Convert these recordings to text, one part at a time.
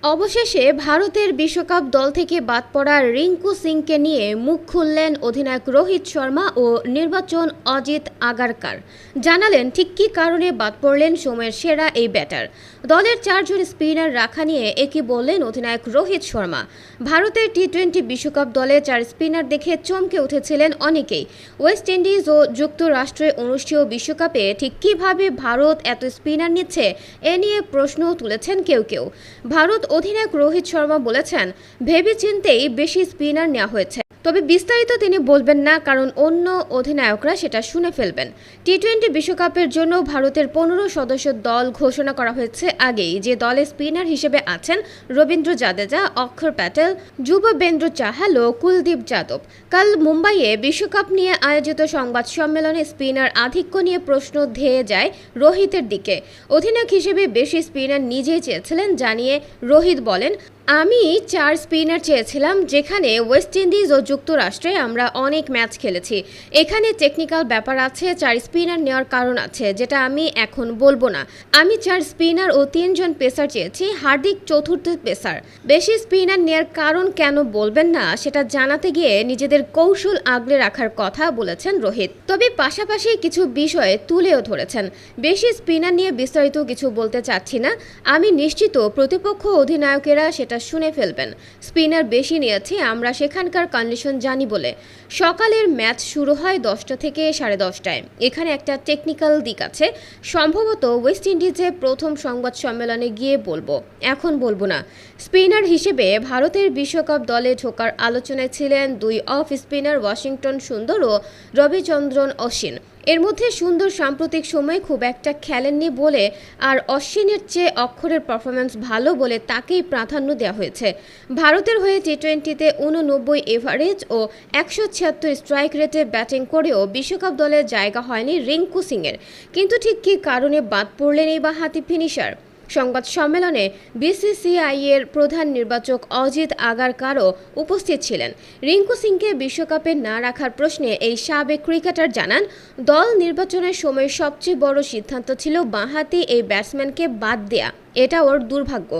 অবশেষে ভারতের বিশ্বকাপ দল থেকে বাদ পড়া রিঙ্কু সিংকে নিয়ে মুখ খুললেন অধিনায়ক রোহিত শর্মা ও নির্বাচন অজিত আগারকার। জানালেন ঠিক কী কারণে বাদ পড়লেন সময়ের সেরা এই ব্যাটার। দলের 4 জন স্পিনার রাখা নিয়ে একই বললেন অধিনায়ক রোহিত শর্মা। ভারতের টি-20 বিশ্বকাপ দলে 4 স্পিনার দেখে চমকে উঠেছিলেন অনেকেই। ওয়েস্ট ইন্ডিজ ও যুক্তরাষ্ট্রে অনুষ্ঠেয় বিশ্বকাপে ঠিক কীভাবে ভারত এত স্পিনার নিচ্ছে এ নিয়ে প্রশ্নও তুলেছেন কেউ কেউ। ভারত অধিনায়ক রোহিত শর্মা বলেছেন, ভেবেচিন্তেই বেশি স্পিনার নেওয়া হয়েছে, তবে বিস্তারিত তিনি বলবেন না, কারণ অন্য অধিনায়করা সেটা শুনে ফেলবেন। টি-20 বিশ্বকাপের জন্য ভারতের 15 সদস্যের দল ঘোষণা করা হয়েছে আগেই, যে দলে স্পিনার হিসেবে আছেন রবীন্দ্র জাদেজা, অক্ষর প্যাটেল, যুজবেন্দ্র চাহাল ও কুলদীপ যাদব। কাল মুম্বাইয়ে বিশ্বকাপ নিয়ে আয়োজিত সংবাদ সম্মেলনে স্পিনার আধিক্য নিয়ে প্রশ্ন ধেয়ে যায় রোহিতের দিকে। অধিনায়ক হিসেবে বেশি স্পিনার নিজেই চেয়েছিলেন জানিয়ে রোহিত বলেন, আমি 4 স্পিনার চেয়েছিলাম, যেখানে ওয়েস্ট ইন্ডিজ ও যুক্তরাষ্ট্রে আমরা অনেক ম্যাচ খেলেছি। এখানে টেকনিক্যাল ব্যাপার আছে, 4 স্পিনার নেওয়ার কারণ আছে, যেটা আমি এখন বলবো না। আমি 4 স্পিনার ও 3 জন পেসার চেয়েছি, হার্দিক চতুর্থ পেসার। বেশি স্পিনার নেওয়ার কারণ কেন বলবেন না সেটা জানাতে গিয়ে নিজেদের কৌশল আগলে রাখার কথা বলেছেন রোহিত। তবে পাশাপাশি কিছু বিষয়ে তুলেও ধরেছেন। বেশি স্পিনার নিয়ে বিস্তারিত কিছু বলতে চাচ্ছি না, আমি নিশ্চিত প্রতিপক্ষ অধিনায়কেরা সেটা শুনে ফেলবেন। স্পিনার বেশি নিয়েছে, আমরা সেখানকার কন্ডিশন জানি বলে। সকালের ম্যাচ শুরু হয় 10টা থেকে 10:30টায়। এখানে একটা টেকনিক্যাল দিক আছে, সম্ভবত ওয়েস্ট ইন্ডিজে প্রথম সংবাদ সম্মেলনে গিয়ে বলবো, এখন বলবো না। স্পিনার হিসেবে ভারতের বিশ্বকাপ দলে ঢোকার আলোচনায় ছিলেন 2 অফ স্পিনার ওয়াশিংটন সুন্দর ও রবিচন্দ্রন অশ্বিন। এর মধ্যে সুন্দর সাম্প্রতিক সময়ে খুব একটা খেলেননি বলে আর অশ্বিনের চেয়ে অক্ষরের পারফরম্যান্স ভালো বলে তাকেই প্রাধান্য দেওয়া হয়েছে। ভারতের হয়ে টি-20তে 89 এভারেজ ও 176 স্ট্রাইক রেটে ব্যাটিং করেও বিশ্বকাপ দলে জায়গা হয়নি রিঙ্কু সিংয়ের। কিন্তু ঠিক কী কারণে বাদ পড়লেন এই বাঁহাতি ফিনিশার? সংবাদ সম্মেলনে বিসিসিআইয়ের প্রধান নির্বাচক অজিত আগারকারও উপস্থিত ছিলেন। রিঙ্কু সিংকে বিশ্বকাপে না রাখার প্রশ্নে এই সাবেক ক্রিকেটার জানান, দল নির্বাচনের সময় সবচেয়ে বড় সিদ্ধান্ত ছিল বাঁহাতি এই ব্যাটসম্যানকে বাদ দেয়া। এটা ওর দুর্ভাগ্য,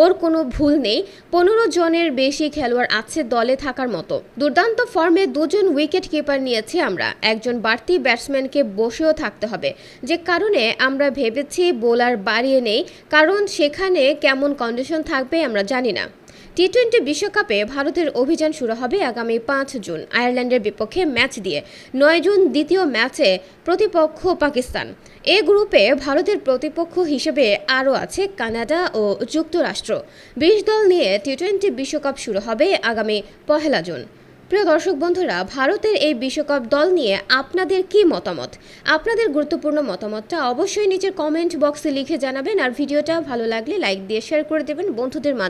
ওর কোনো ভুল নেই। 15 জনের বেশি খেলোয়াড় আছে দলে থাকার মতো। দুর্দান্ত ফর্মে 2 জন উইকেট কিপার নিয়েছি আমরা, একজন বাড়তি ব্যাটসম্যানকে বসেও থাকতে হবে, যে কারণে আমরা ভেবেছি বোলার বাড়িয়ে নেই, কারণ সেখানে কেমন কন্ডিশন থাকবে আমরা জানি না। টি-20 বিশ্বকাপে ভারতের অভিযান শুরু হবে আগামী 5 জুন আয়ারল্যান্ডের বিপক্ষে ম্যাচ দিয়ে। 9 জুন দ্বিতীয় ম্যাচে প্রতিপক্ষ পাকিস্তান। এ গ্রুপে ভারতের প্রতিপক্ষ হিসেবে আরও আছে কানাডা ও যুক্তরাষ্ট্র। 20 দল নিয়ে টি-20 বিশ্বকাপ শুরু হবে আগামী 1 জুন। প্রিয় দর্শক বন্ধুরা, ভারতের এই বিশ্বকাপ দল নিয়ে আপনাদের কি মতামত? আপনাদের গুরুত্বপূর্ণ মতামতটা অবশ্যই নিচের কমেন্ট বক্সে লিখে জানাবেন, আর ভিডিওটা ভালো লাগলে লাইক দিয়ে শেয়ার করে দেবেন বন্ধুদের মাঝে।